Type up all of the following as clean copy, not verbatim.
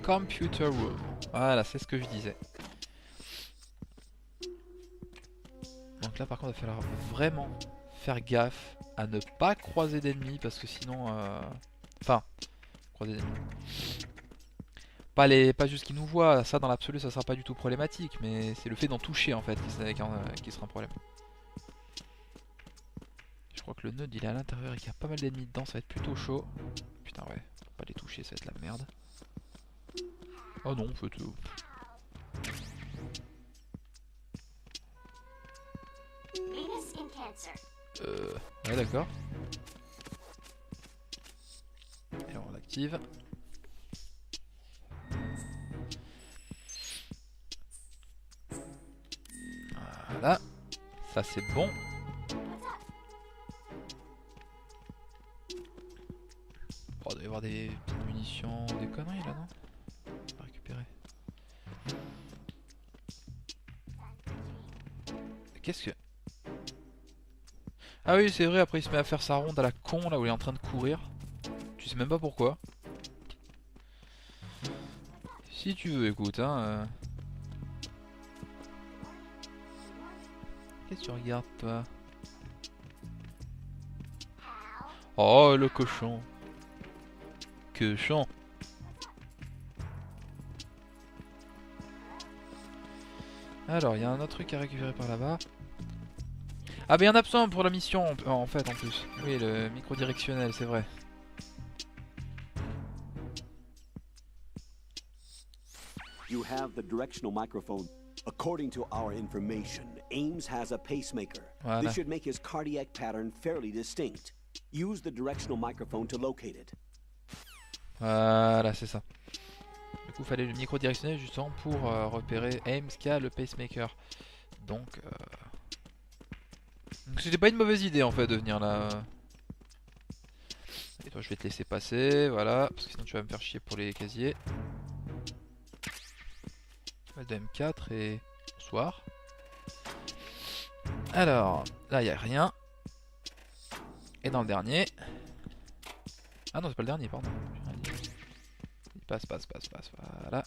Computer room. Voilà, c'est ce que je disais. Donc là par contre il va falloir vraiment faire gaffe à ne pas croiser d'ennemis parce que sinon... Enfin, croiser d'ennemis. Pas juste qu'ils nous voient, ça dans l'absolu ça sera pas du tout problématique, mais c'est le fait d'en toucher en fait qui sera un problème. Je crois que le nœud il est à l'intérieur et qu'il y a pas mal d'ennemis dedans, ça va être plutôt chaud. Putain ouais, faut pas les toucher, ça va être la merde. Oh non, faut tout. Ouais d'accord. Et on l'active. Voilà. Ça c'est bon. Oh, il doit y avoir des petites munitions, des conneries là non? On va récupérer. Qu'est-ce que... Ah oui c'est vrai, après il se met à faire sa ronde à la con là où il est en train de courir. Tu sais même pas pourquoi. Si tu veux écoute hein. Qu'est-ce que tu regardes toi? Oh le cochon. Cochon. Alors il y a un autre truc à récupérer par là-bas. Ah mais il y en a besoin pour la mission en fait en plus. Oui le micro directionnel c'est vrai. You have the directional microphone. According to our information, Ames has a pacemaker. Voilà. This should make his cardiac pattern fairly distinct. Use the directional microphone to locate it. Voilà c'est ça. Du coup il fallait le micro directionnel justement pour repérer Ames qui a le pacemaker. Donc c'était pas une mauvaise idée en fait de venir là. Et toi je vais te laisser passer, voilà, parce que sinon tu vas me faire chier pour les casiers. De M4 et bonsoir. Alors, là il n'y a rien. Et dans le dernier. Ah non c'est pas le dernier pardon. Il passe, voilà.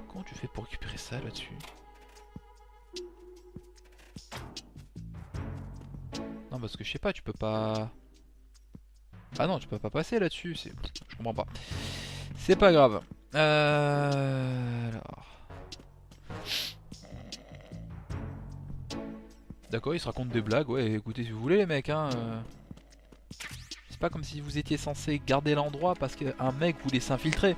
Comment tu fais pour récupérer ça là-dessus? Non parce que je sais pas, tu peux pas... Ah non tu peux pas passer là-dessus, je comprends pas. C'est pas grave. Alors... D'accord, il se raconte des blagues, ouais écoutez si vous voulez les mecs hein. C'est pas comme si vous étiez censé garder l'endroit parce qu'un mec voulait s'infiltrer.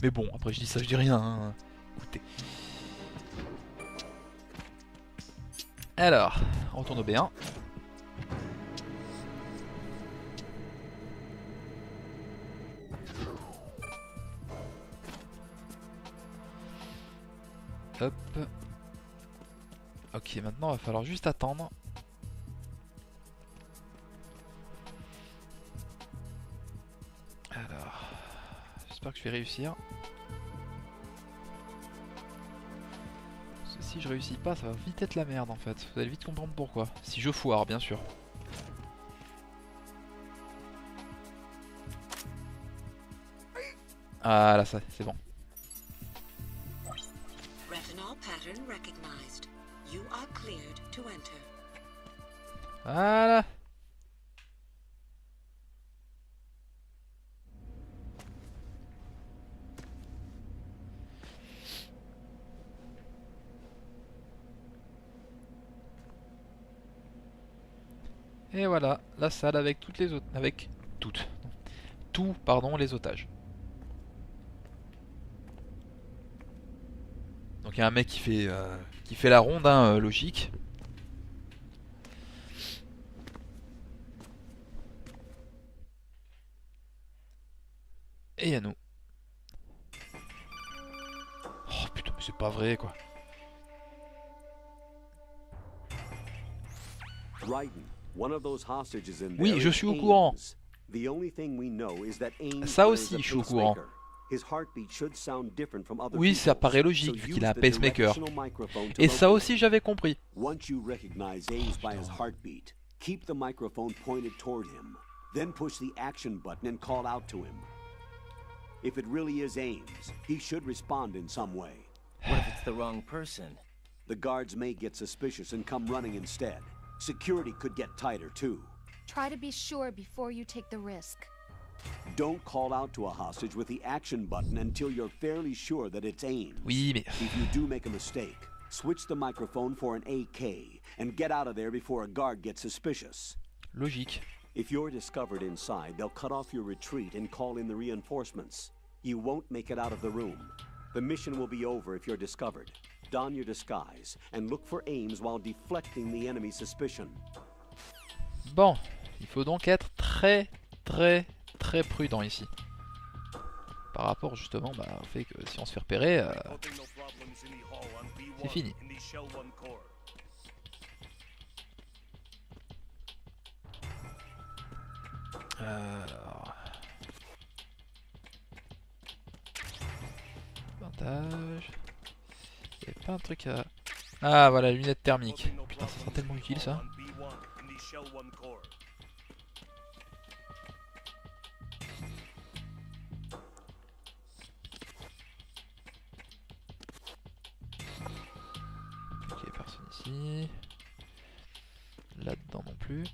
Mais bon, après je dis ça, je dis rien hein. Écoutez. Alors, on retourne au B1. Hop. Ok, maintenant il va falloir juste attendre. Alors, j'espère que je vais réussir. Parce que si je réussis pas, ça va vite être la merde en fait. Vous allez vite comprendre pourquoi. Si je foire, bien sûr. Ah là, ça, c'est bon. Voilà. Et voilà, la salle avec toutes les autres, avec toutes, tout, pardon, les otages. Donc il y a un mec qui fait la ronde, hein, logique. Et il y a nous. Oh putain, mais c'est pas vrai quoi. Oui, je suis au courant. Ça aussi, je suis au courant. Oui, ça paraît logique vu qu'il a un pacemaker. Et ça aussi, j'avais compris. Oh, Keep the microphone pointed toward him. Then push the action button and call out to him. If it really is Ames, he should respond in some way. What if it's the wrong person? The guards may get suspicious and come running instead. Security could get tighter, too. Try to be sure before you take the risk. Don't call out to a hostage with the action button until you're fairly sure that it's Ames. Oui, mais... If you do make a mistake, switch the microphone for an AK and get out of there before a guard gets suspicious. Logique. If you're discovered inside, they'll cut off your retreat and call in the reinforcements. You won't make it out of the room. The mission will be over if you're discovered. Don your disguise and look for Ames while deflecting the enemy's suspicion. Bon, il faut donc être très prudent ici. Par rapport justement au fait que si on se fait repérer, c'est fini. Avantage. Il y a pas un truc à... Ah voilà, lunettes thermiques. Putain, ça sera tellement utile ça. Ok, personne ici. Là-dedans non plus.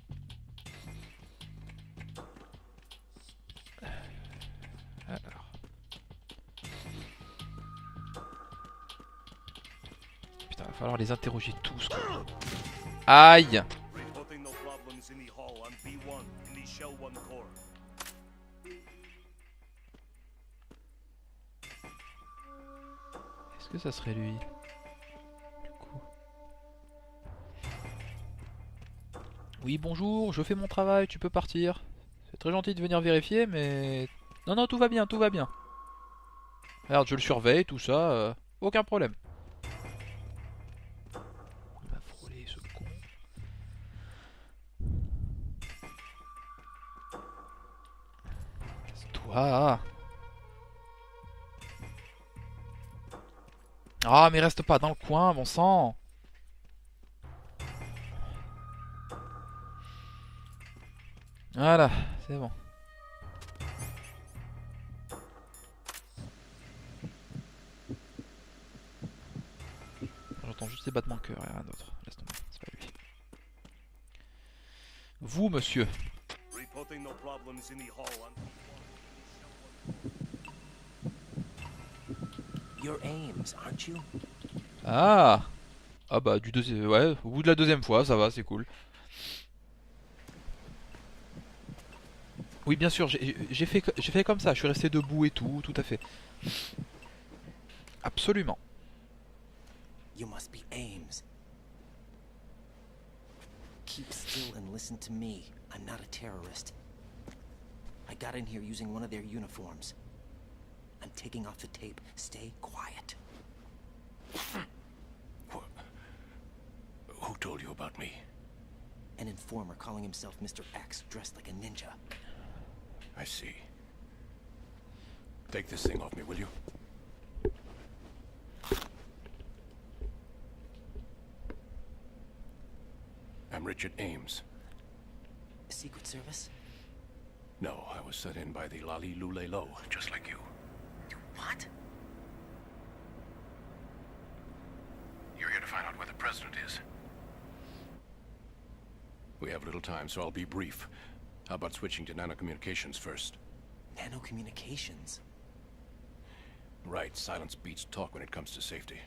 Alors. Putain, va falloir les interroger tous quoi. Aïe! Est-ce que ça serait lui? Du coup. Oui, bonjour, je fais mon travail, tu peux partir. C'est très gentil de venir vérifier, mais... Non, non, tout va bien, tout va bien. Regarde, je le surveille, tout ça, aucun problème. Il va frôler ce con. Casse-toi. Ah, mais reste pas dans le coin, bon sang. Voilà, c'est bon. J'entends juste des battements de cœur et rien d'autre. Laisse tomber, c'est pas lui. Vous, monsieur. You're Ames, aren't you? Ah. Ah bah du deuxième, ouais, au bout de la deuxième fois, ça va, c'est cool. Oui, bien sûr, j'ai fait comme ça, je suis resté debout et tout à fait. Absolument. You must be Ames. Keep still and listen to me. I'm not a terrorist. I got in here using one of their uniforms. I'm taking off the tape. Stay quiet. Who told you about me? An informer calling himself Mr. X, dressed like a ninja. I see. Take this thing off me, will you? I'm Richard Ames. Secret Service? No, I was set in by the Lali Lule Lo, just like you. What? You're here to find out where the president is. We have little time, so I'll be brief. How about switching to nanocommunications first? Nanocommunications? Right, silence beats talk when it comes to safety.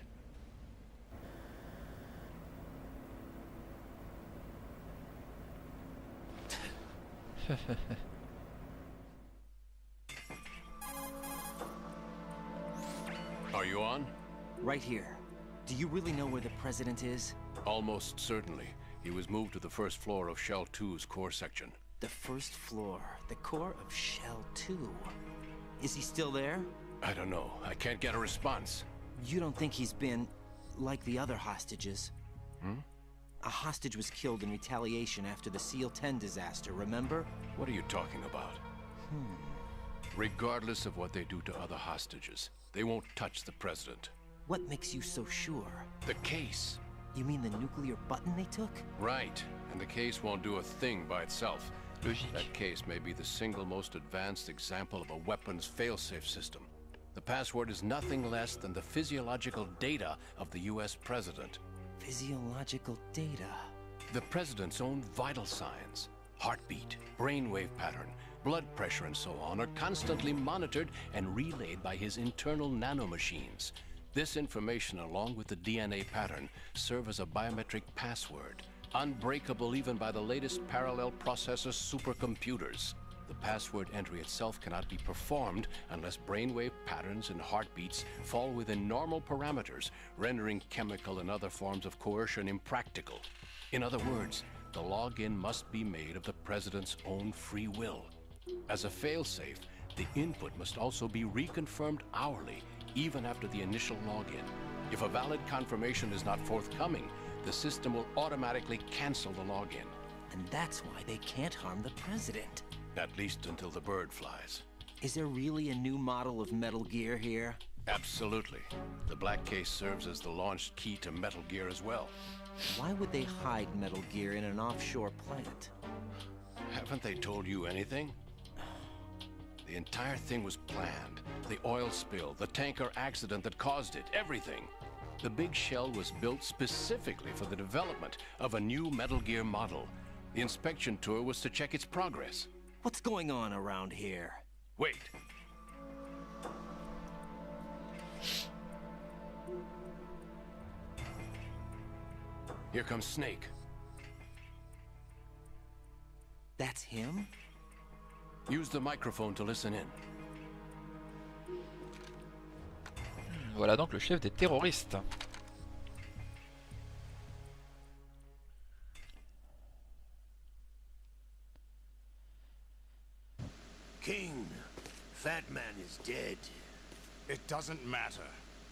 Are you on? Right here. Do you really know where the president is? Almost certainly. He was moved to the first floor of Shell 2's core section. The first floor, the core of Shell 2. Is he still there? I don't know. I can't get a response. You don't think he's been like the other hostages? Hmm? A hostage was killed in retaliation after the SEAL 10 disaster, remember? What are you talking about? Regardless of what they do to other hostages, they won't touch the president. What makes you so sure? The case. You mean the nuclear button they took? Right. and the case won't do a thing by itself. Logique. That case may be the single most advanced example of a weapons failsafe system. The password is nothing less than the physiological data of the US president. Physiological data. The president's own vital signs, heartbeat, brainwave pattern, blood pressure, and so on, are constantly monitored and relayed by his internal nanomachines. This information, along with the DNA pattern, serve as a biometric password, unbreakable even by the latest parallel processor supercomputers. The password entry itself cannot be performed unless brainwave patterns and heartbeats fall within normal parameters, rendering chemical and other forms of coercion impractical. In other words, the login must be made of the president's own free will. As a failsafe, the input must also be reconfirmed hourly, even after the initial login. If a valid confirmation is not forthcoming, the system will automatically cancel the login. And that's why they can't harm the president. At least until the bird flies. Is there really a new model of Metal Gear here? Absolutely. The black case serves as the launch key to Metal Gear as well. Why would they hide Metal Gear in an offshore plant? Haven't they told you anything? The entire thing was planned. The oil spill, the tanker accident that caused it, everything. The big shell was built specifically for the development of a new Metal Gear model. The inspection tour was to check its progress. What's going on around here? Wait. Here comes Snake. That's him? Use the microphone to listen in. Voilà donc le chef des terroristes. King, Fat Man is dead. It doesn't matter.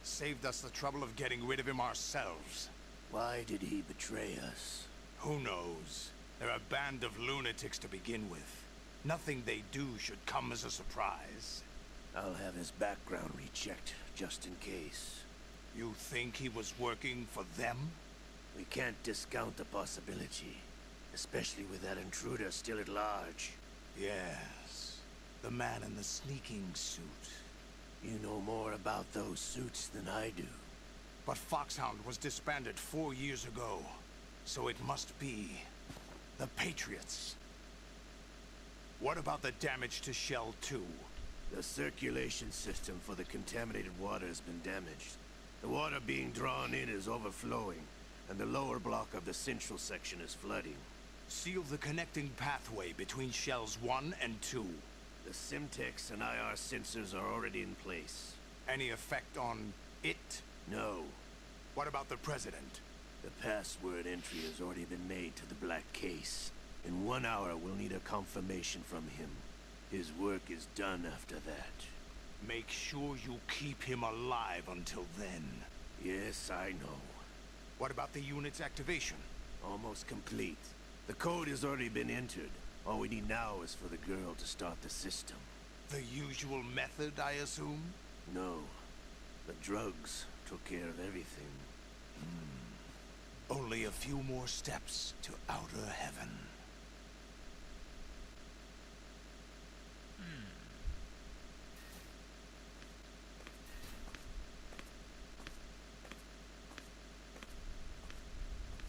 Saved us the trouble of getting rid of him ourselves. Why did he betray us? Who knows? They're a band of lunatics to begin with. Nothing they do should come as a surprise. I'll have his background rechecked, just in case. You think he was working for them? We can't discount the possibility, especially with that intruder still at large. Yes. The man in the sneaking suit. You know more about those suits than I do. But Foxhound was disbanded 4 years ago. So it must be the Patriots. What about the damage to Shell 2? The circulation system for the contaminated water has been damaged. The water being drawn in is overflowing, and the lower block of the central section is flooding. Seal the connecting pathway between Shells 1 and 2. The Simtex and IR sensors are already in place. Any effect on it? No. What about the President? The password entry has already been made to the black case. In 1 hour, we'll need a confirmation from him. His work is done after that. Make sure you keep him alive until then. Yes, I know. What about the unit's activation? Almost complete. The code has already been entered. All we need now is for the girl to start the system. The usual method, I assume? No. The drugs took care of everything. Only a few more steps to outer heaven.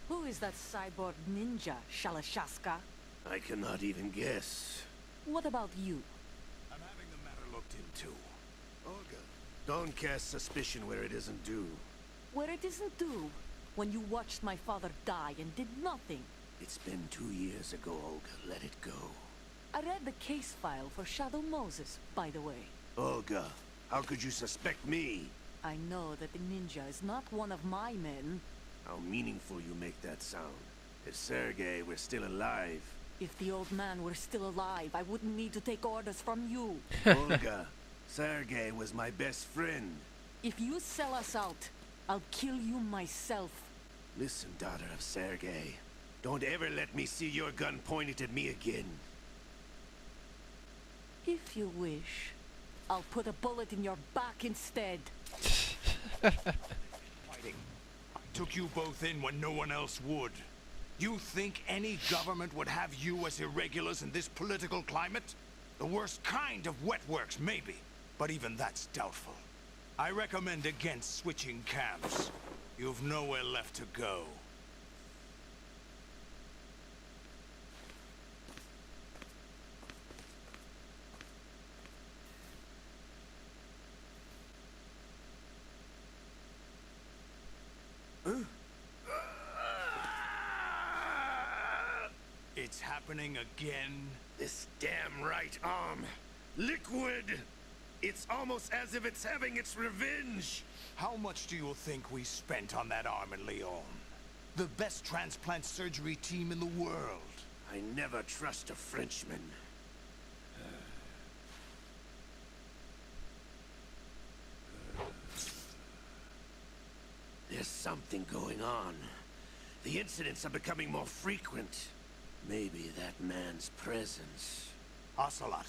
Who is that cyborg ninja, Shalashaska? I cannot even guess. What about you? I'm having the matter looked into. Olga, don't cast suspicion where it isn't due. Where it isn't due, when you watched my father die and did nothing. It's been 2 years ago, Olga. Let it go. I read the case file for Shadow Moses, by the way. Olga, how could you suspect me? I know that the ninja is not one of my men. How meaningful you make that sound. If Sergei were still alive... If the old man were still alive, I wouldn't need to take orders from you. Olga, Sergei was my best friend. If you sell us out, I'll kill you myself. Listen, daughter of Sergei. Don't ever let me see your gun pointed at me again. If you wish, I'll put a bullet in your back instead. Fighting. I took you both in when no one else would. You think any government would have you as irregulars in this political climate? The worst kind of wet works, maybe. But even that's doubtful. I recommend against switching camps. You've nowhere left to go. It's happening again? This damn right arm. Liquid! It's almost as if it's having its revenge! How much do you think we spent on that arm in Lyon? The best transplant surgery team in the world. I never trust a Frenchman. There's something going on. The incidents are becoming more frequent. Maybe that man's presence. Ocelot,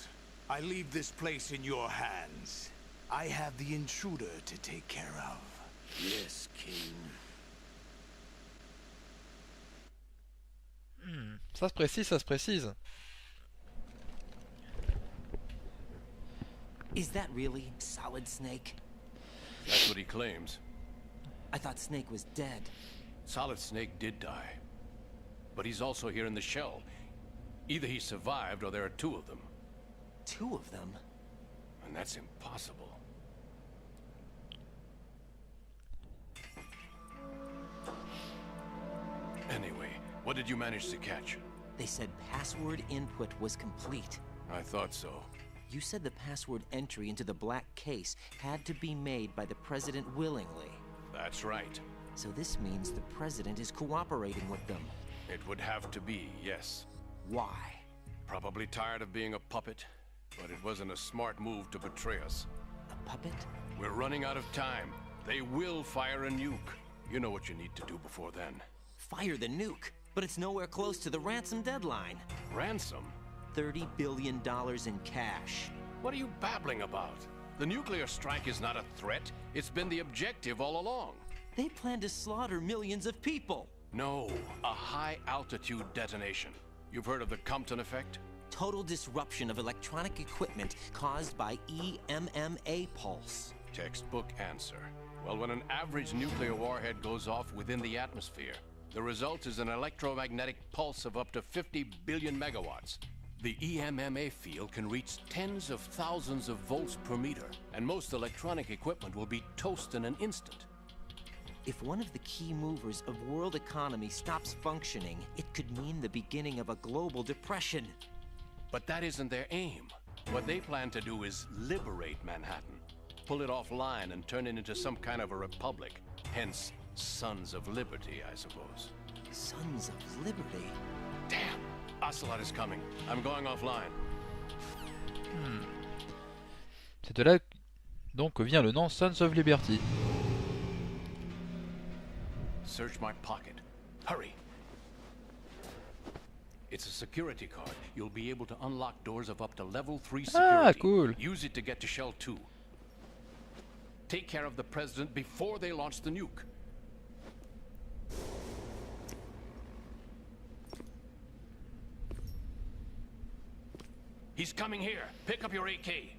I leave this place in your hands. I have the intruder to take care of. Yes, King. Ça se précise, ça se précise. Is that really Solid Snake? That's what he claims. I thought Snake was dead. Solid Snake did die. But he's also here in the shell. Either he survived or there are two of them. Two of them? And that's impossible. Anyway, what did you manage to catch? They said password input was complete. I thought so. You said the password entry into the black case had to be made by the president willingly. That's right. So this means the president is cooperating with them. It would have to be, yes. Why? Probably tired of being a puppet, but it wasn't a smart move to betray us. A puppet? We're running out of time. They will fire a nuke. You know what you need to do before then. Fire the nuke, but it's nowhere close to the ransom deadline. Ransom? $30 billion in cash. What are you babbling about? The nuclear strike is not a threat. It's been the objective all along. They plan to slaughter millions of people. No, a high-altitude detonation. You've heard of the Compton effect? Total disruption of electronic equipment caused by EMMA pulse. Textbook answer. Well, when an average nuclear warhead goes off within the atmosphere, the result is an electromagnetic pulse of up to 50 billion megawatts. The EMMA field can reach tens of thousands of volts per meter, and most electronic equipment will be toast in an instant. If one of the key movers of world economy stops functioning, it could mean the beginning of a global depression. But that isn't their aim. What they plan to do is liberate Manhattan, pull it offline and turn it into some kind of a republic. Hence, Sons of Liberty, I suppose. Sons of Liberty? Damn! Ocelot is coming. I'm going offline. C'est de là donc que vient le nom Sons of Liberty. Search my pocket. Hurry! It's a security card. You'll be able to unlock doors of up to level 3 security. Ah, cool. Use it to get to Shell 2. Take care of the president before they launch the nuke. He's coming here. Pick up your AK.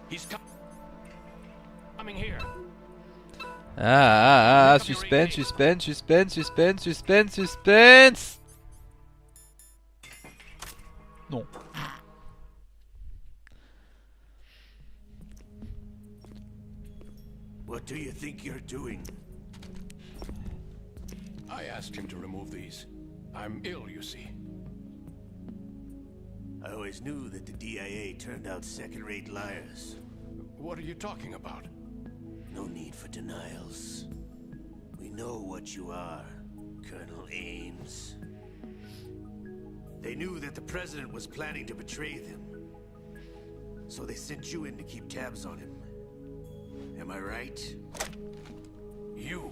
He's coming here. Suspense, suspense, suspense, suspense, suspense, suspense. Non. What do you think you're doing? I asked him to remove these. I'm ill, you see. I always knew that the DIA turned out second-rate liars. What are you talking about? No need for denials. We know what you are, Colonel Ames. They knew that the president was planning to betray them. So they sent you in to keep tabs on him. Am I right? You.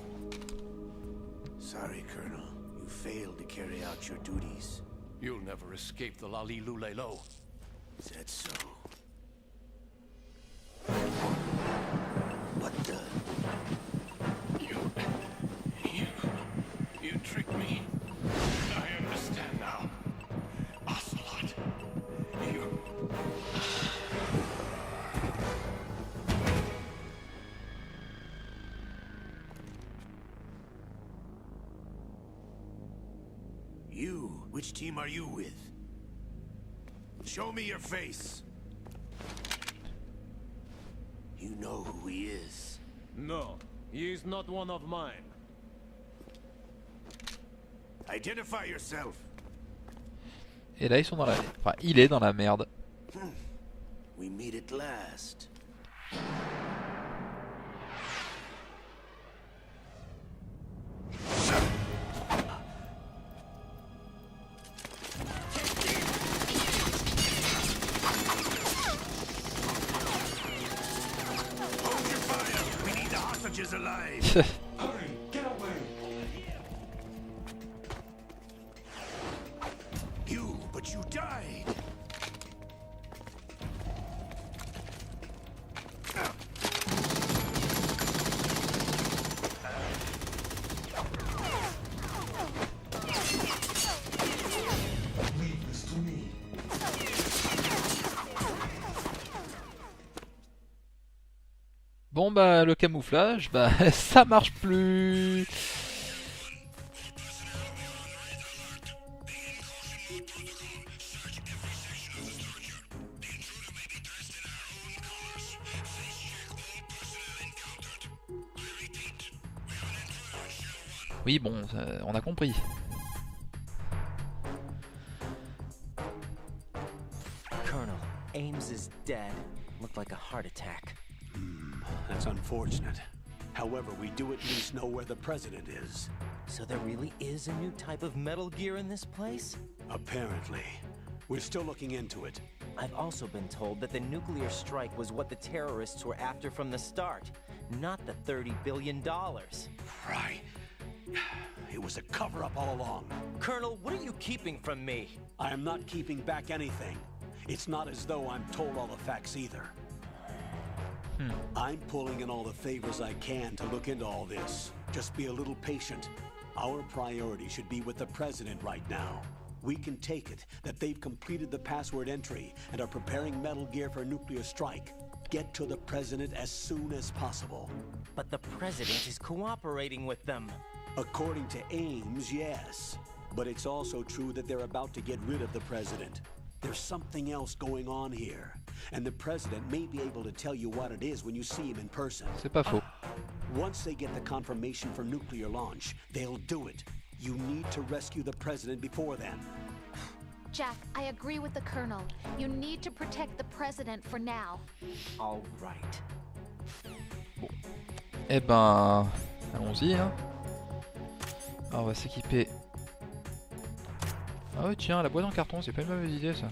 Sorry, Colonel. You failed to carry out your duties. You'll never escape the Lali-Lulelo. Is that so? What You, which team are you with? Show me your face. You know who he is. No, he is not one of mine. Identify yourself. Et là ils sont dans la... Enfin il est dans la merde. We meet at last. Hold your fire. We need the hostages alive. Hurry, get away! But you died. Leave this to me. Bon bah le camouflage, bah ça marche plus. Oui bon, on a compris. Colonel, Ames is dead. Looked like a heart attack. That's unfortunate. However, we do at least know where the president is. So there really is a new type of Metal Gear in this place? Apparently. We're still looking into it. I've also been told that the nuclear strike was what the terrorists were after from the start, not the $30 billion. Right. It was a cover-up all along. Colonel, what are you keeping from me? I am not keeping back anything. It's not as though I'm told all the facts either. I'm pulling in all the favors I can to look into all this. Just be a little patient. Our priority should be with the president right now. We can take it that they've completed the password entry and are preparing Metal Gear for a nuclear strike. Get to the president as soon as possible. But the president is cooperating with them. According to Ames, yes. But it's also true that they're about to get rid of the president. There's something else going on here. And the president may be able to tell you what it is when you see him in person. C'est pas faux. Once they get the confirmation for nuclear launch, they'll do it. You need to rescue the president before then. Jack, I agree with the Colonel. You need to protect the president for now. All right. Eh ben, allons-y hein. Alors, on va s'équiper. Ah ouais tiens, la boîte en carton, c'est pas une mauvaise idée ça.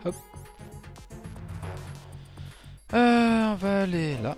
Hop. On va aller là.